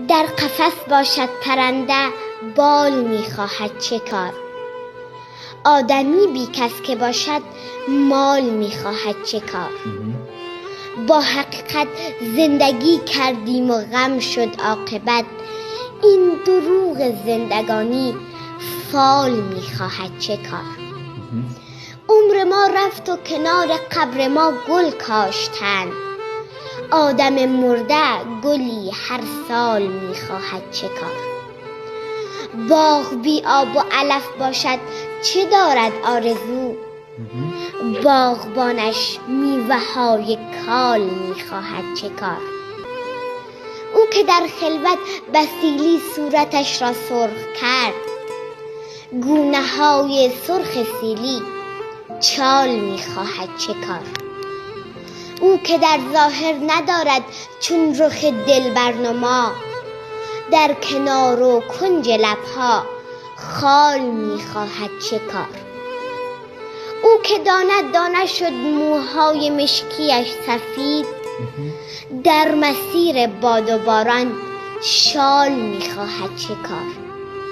در قفس باشد پرنده بال میخواهد چه کار. آدمی بی کس که باشد مال میخواهد چه کار. با حقیقت زندگی کردیم و غم شد عاقبت، این دروغ زندگانی فال میخواهد چه کار. عمر ما رفت و کنار قبر ما گل کاشتند، آدم مرده گلی هر سال میخواهد چه کار. باغ بی آب و علف باشد چه دارد آرزو، باغبانش میوه های کال میخواهد چه کار. او که در خلوت بسیلی صورتش را سرخ کرد، گونه های سرخ سیلی چال میخواهد چه کار. او که در ظاهر ندارد چون رخ دلبر نما، در کنار و کنج لبها خال میخواهد چه کار. او که داند دانه شد موهای مشکیش سفید، در مسیر باد و باران شال میخواهد چه کار.